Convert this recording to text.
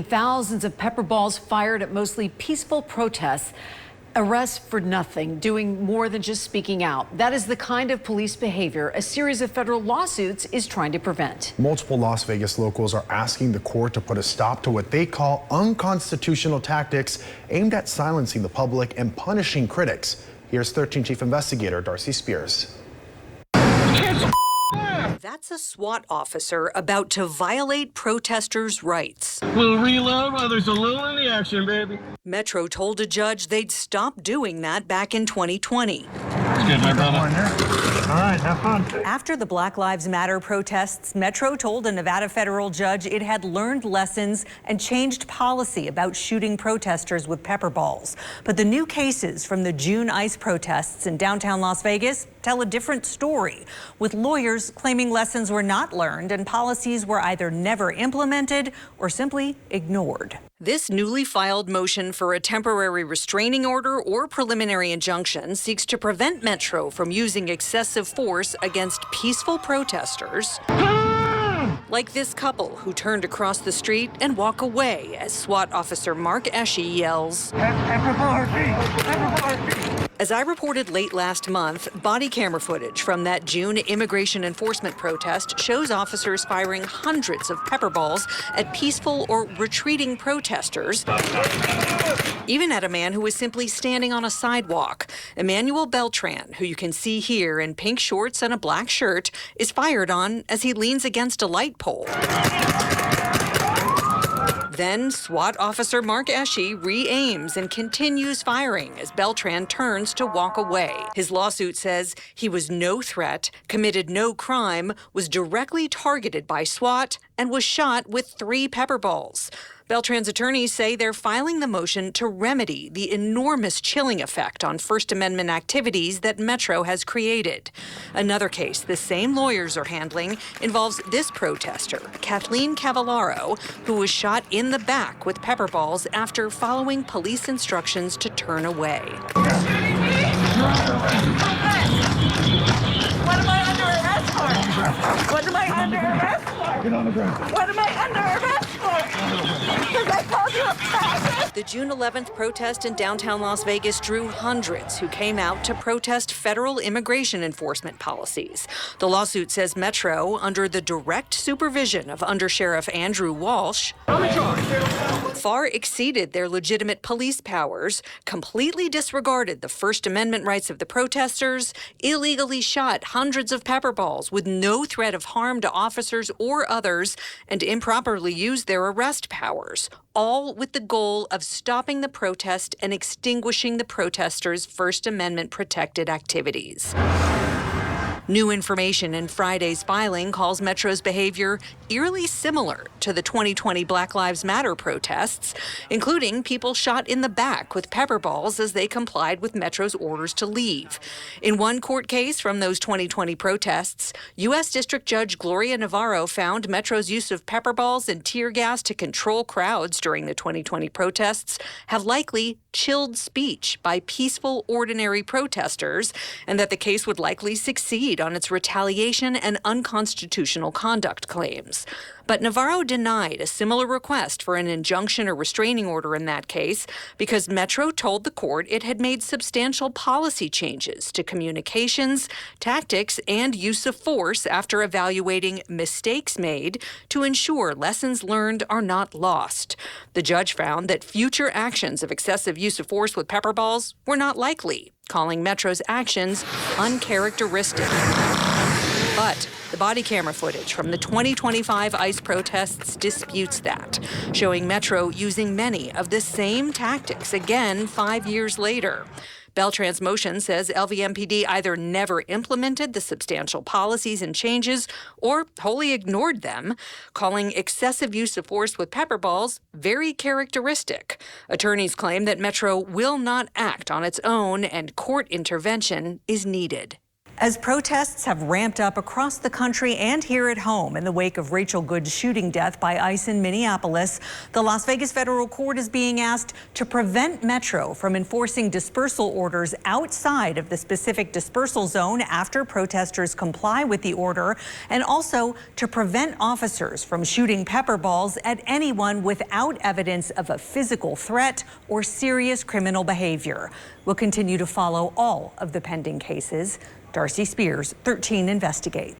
Thousands of pepper balls fired at mostly peaceful protests. Arrests for nothing, doing more than just speaking out. That is the kind of police behavior a series of federal lawsuits is trying to prevent. Multiple Las Vegas locals are asking the court to put a stop to what they call unconstitutional tactics aimed at silencing the public and punishing critics. Here's 13 Chief Investigator Darcy Spears. That's a SWAT officer about to violate protesters' rights. A little reload while there's a little in the action, baby. Metro told a judge they'd stop doing that back in 2020. That's good, my brother. All right, have fun. After the Black Lives Matter protests, Metro told a Nevada federal judge it had learned lessons and changed policy about shooting protesters with pepper balls. But the new cases from the June ICE protests in downtown Las Vegas tell a different story, with lawyers claiming lessons were not learned and policies were either never implemented or simply ignored. This newly filed motion for a temporary restraining order or preliminary injunction seeks to prevent Metro from using excessive force against peaceful protesters, like this couple who turned across the street and walk away as SWAT officer Mark Esche yells, As I reported late last month, body camera footage from that June immigration enforcement protest shows officers firing hundreds of pepper balls at peaceful or retreating protesters, even at a man who was simply standing on a sidewalk. Emmanuel Beltran, who you can see here in pink shorts and a black shirt, is fired on as he leans against a light pole. Then SWAT officer Mark Esche re-aims and continues firing as Beltran turns to walk away. His lawsuit says he was no threat, committed no crime, was directly targeted by SWAT, and was shot with 3 pepper balls. Beltran's attorneys say they're filing the motion to remedy the enormous chilling effect on First Amendment activities that Metro has created. Another case the same lawyers are handling involves this protester, Kathleen Cavallaro, who was shot in the back with pepper balls after following police instructions to turn away. What am I under arrest for? What am I under arrest for? Get on the ground. What am I under arrest for? Because I called you a fascist? The June 11th protest in downtown Las Vegas drew hundreds who came out to protest federal immigration enforcement policies. The lawsuit says Metro, under the direct supervision of Undersheriff Andrew Walsh, far exceeded their legitimate police powers, completely disregarded the First Amendment rights of the protesters, illegally shot hundreds of pepper balls with no threat of harm to officers or others, and improperly used their arrest powers, all with the goal of stopping the protest and extinguishing the protesters' First Amendment protected activities. New information in Friday's filing calls Metro's behavior eerily similar to the 2020 Black Lives Matter protests, including people shot in the back with pepper balls as they complied with Metro's orders to leave. In one court case from those 2020 protests, U.S. District Judge Gloria Navarro found Metro's use of pepper balls and tear gas to control crowds during the 2020 protests have likely chilled speech by peaceful, ordinary protesters, and that the case would likely succeed on its retaliation and unconstitutional conduct claims. But Navarro denied a similar request for an injunction or restraining order in that case because Metro told the court it had made substantial policy changes to communications, tactics, and use of force after evaluating mistakes made to ensure lessons learned are not lost. The judge found that future actions of excessive use of force with pepper balls were not likely, calling Metro's actions uncharacteristic. But the body camera footage from the 2025 ICE protests disputes that, showing Metro using many of the same tactics again 5 years later. Beltran's motion says LVMPD either never implemented the substantial policies and changes or wholly ignored them, calling excessive use of force with pepper balls very characteristic. Attorneys claim that Metro will not act on its own and court intervention is needed. As protests have ramped up across the country and here at home in the wake of Rachel Good's shooting death by ICE in Minneapolis, the Las Vegas federal court is being asked to prevent Metro from enforcing dispersal orders outside of the specific dispersal zone after protesters comply with the order, and also to prevent officers from shooting pepper balls at anyone without evidence of a physical threat or serious criminal behavior. We'll continue to follow all of the pending cases. Darcy Spears, 13 Investigates.